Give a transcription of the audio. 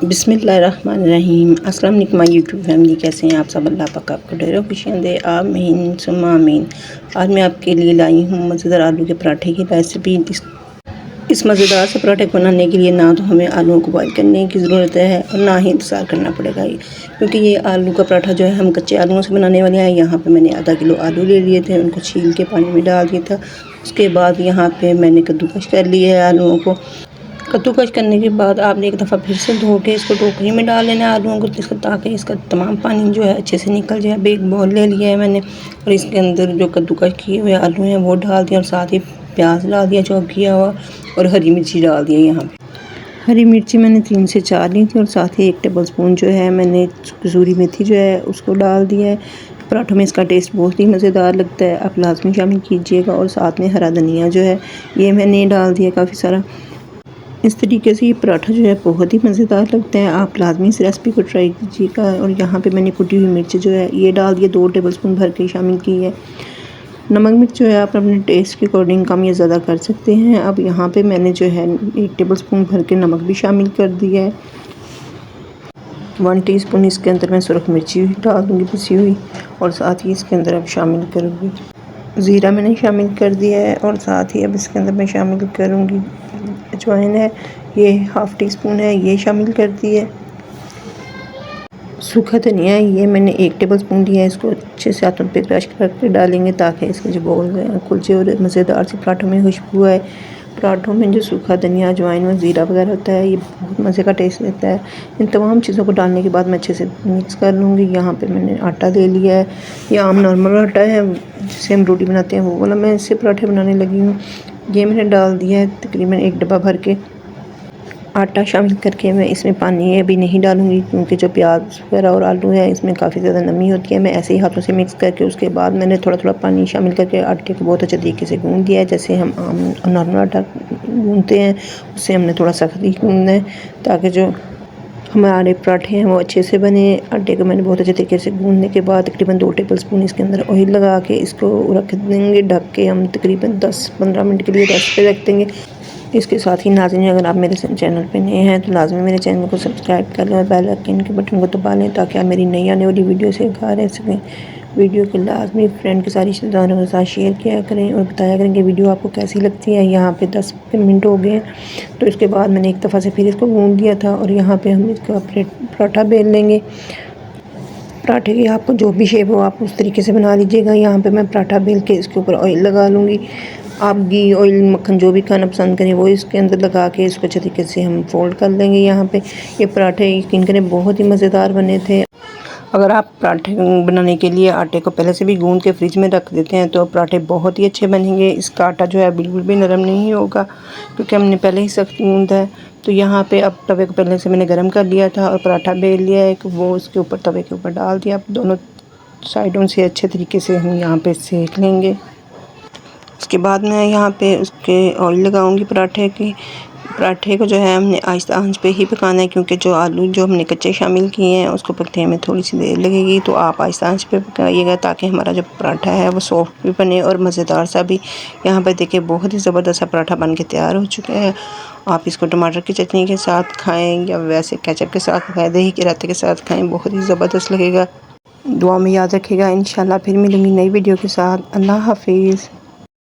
बिस्मिल्लाहिर्रहमानिर्रहीम। अस्सलाम वालेकुम माय यूट्यूब फैमिली, कैसे हैं आप सब? अल्लाह पाक आपको ढेरों खुशियाँ दे, आमीन सुम्मा आमीन। आज मैं आपके लिए लाई हूँ मज़ेदार आलू के पराठे की रेसिपी। इस मज़ेदार से पराठे बनाने के लिए ना तो हमें आलूओं को बॉयल करने की ज़रूरत है और ना ही इंतज़ार करना पड़ेगा, क्योंकि ये आलू का पराठा जो है हम कच्चे आलूओं से बनाने वाले हैं। यहाँ पे मैंने आधा किलो आलू ले लिए थे, उनको छील के पानी में डाल दिया था। उसके बाद यहाँ पे मैंने कद्दूकश कर लिया है आलूओं को। कद्दूकस करने के बाद आपने एक दफ़ा फिर से धो के इसको टोकरी में डाल लेना है आलूओं को, ताकि इसका तमाम पानी जो है अच्छे से निकल जाए। अब एक बाउल ले लिया है मैंने और इसके अंदर जो कद्दूकस किए हुए आलू हैं वो डाल दिया और साथ ही प्याज डाल दिया चॉप किया हुआ और हरी मिर्ची डाल दिया। यहाँ पे हरी मिर्ची मैंने 3 से 4 ली थी और साथ ही 1 टेबल स्पून जो है मैंने कसूरी मेथी जो है उसको डाल दिया है। पराठों में इसका टेस्ट बहुत ही मज़ेदार लगता है, आप लाजमी शामिल कीजिएगा। और साथ में हरा धनिया जो है ये मैंने डाल दिया काफ़ी सारा। इस तरीके से ये पराठा जो है बहुत ही मज़ेदार लगता है, आप लाजमी इस रेसिपी को ट्राई कीजिएगा। और यहाँ पे मैंने कुटी हुई मिर्च जो है ये डाल दिया, 2 टेबल स्पून भर के शामिल की है। नमक मिर्च जो है आप अपने टेस्ट के अकॉर्डिंग कम या ज़्यादा कर सकते हैं। अब यहाँ पे मैंने जो है 1 टेबल स्पून भर के नमक भी शामिल कर दिया है। 1 टीस्पून इसके अंदर मैं सुरख मिर्ची डाल दूँगी पिसी हुई, और साथ ही इसके अंदर अब शामिल करूँगी ज़ीरा मैंने शामिल कर दिया है। और साथ ही अब इसके अंदर मैं शामिल करूँगी अजवाइन है, ये 1/2 टीस्पून है, ये शामिल कर दी है। सूखा धनिया है, ये मैंने 1 टेबल स्पून लिया है। इसको अच्छे से हाथों पे क्रश करके डालेंगे ताकि इसके जो बोल कुलचे और मज़ेदार से पराठों में खुशबू आए। पराठों में जो सूखा धनिया अजवाइन और ज़ीरा वगैरह होता है ये बहुत मज़े का टेस्ट देता है। इन तमाम चीज़ों को डालने के बाद मैं अच्छे से मिक्स कर लूँगी। यहाँ पे मैंने आटा ले लिया है, ये आम नॉर्मल आटा है जिससे हम रोटी बनाते हैं वो वाला मैं इससे पराठे बनाने लगी हूँ। ये मैंने डाल दिया है तकरीबन 1 डब्बा भर के आटा शामिल करके। मैं इसमें पानी अभी नहीं डालूँगी क्योंकि जो प्याज वगैरह और आलू है इसमें काफ़ी ज़्यादा नमी होती है। मैं ऐसे ही हाथों से मिक्स करके उसके बाद मैंने थोड़ा थोड़ा पानी शामिल करके आटे को बहुत अच्छे तरीके से गूँध दिया है। जैसे हम आम नॉर्मल आटा गूँधते हैं उससे हमने थोड़ा सख्त ही गूँधना है ताकि जो हमारे पराठे हैं वो अच्छे से बने। आटे को मैंने बहुत अच्छे तरीके से गूँधने के बाद तकरीबन 2 टेबल स्पून इसके अंदर ऑयल लगा के इसको रख देंगे ढक के। हम तकरीबन 10-15 मिनट के लिए रेस्ट पे रख देंगे। इसके साथ ही नाज़रीन, अगर आप मेरे चैनल पे नए हैं तो लाजमी मेरे चैनल को सब्सक्राइब कर लें और बेल आइकन के बटन को दबा लें ताकि आप मेरी नई आने वाली वीडियो से आगाह रह सकें। वीडियो को लाजमी फ्रेंड के साथ रिश्तेदारों के साथ शेयर किया करें और बताया करें कि वीडियो आपको कैसी लगती है। यहाँ पे 10 मिनट हो गए हैं तो इसके बाद मैंने एक दफ़ा से फिर इसको गूँध दिया था और यहाँ पर हम इसका पराठा बेल लेंगे। पराठे की आपको जो भी शेप हो आप उस तरीके से बना लीजिएगा। यहाँ पे मैं पराठा बेल के इसके ऊपर ऑयल लगा लूँगी। आप घी, ऑयल, मक्खन जो भी खाना पसंद करें वो इसके अंदर लगा के इसको अच्छे तरीके से हम फोल्ड कर लेंगे। यहाँ पे ये पराठे यकीन करें बहुत ही मज़ेदार बने थे। अगर आप पराठे बनाने के लिए आटे को पहले से भी गूँध के फ्रिज में रख देते हैं तो पराठे बहुत ही अच्छे बनेंगे। इसका आटा जो है बिल्कुल भी नरम नहीं होगा क्योंकि हमने पहले ही सख्त गूँधा है। तो यहाँ पे अब तवे को पहले से मैंने गर्म कर लिया था और पराठा बेल लिया है, वो उसके ऊपर तवे के ऊपर डाल दिया। दोनों साइडों से अच्छे तरीके से हम यहाँ पे सेक लेंगे। उसके बाद मैं यहाँ पे उसके ऑयल लगाऊंगी पराठे को जो है हमने आहिस्ता आंच पे ही पकाना है क्योंकि जो आलू जो हमने कच्चे शामिल किए हैं उसको पकने में थोड़ी सी देर लगेगी। तो आप आहिस्ता आंच पे पकाइएगा ताकि हमारा जो पराठा है वो सॉफ्ट भी बने और मज़ेदार सा भी। यहाँ पे देखिए बहुत ही ज़बरदस्त सा पराठा बन के तैयार हो चुका है। आप इसको टमाटर की चटनी के साथ खाएँ या वैसे केचप के साथ खाएँ, दही के रायते के साथ खाएँ, बहुत ही ज़बरदस्त लगेगा। दुआ में याद रखिएगा। इंशाल्लाह फिर मिलूँगी नई वीडियो के साथ। अल्लाह हाफिज़।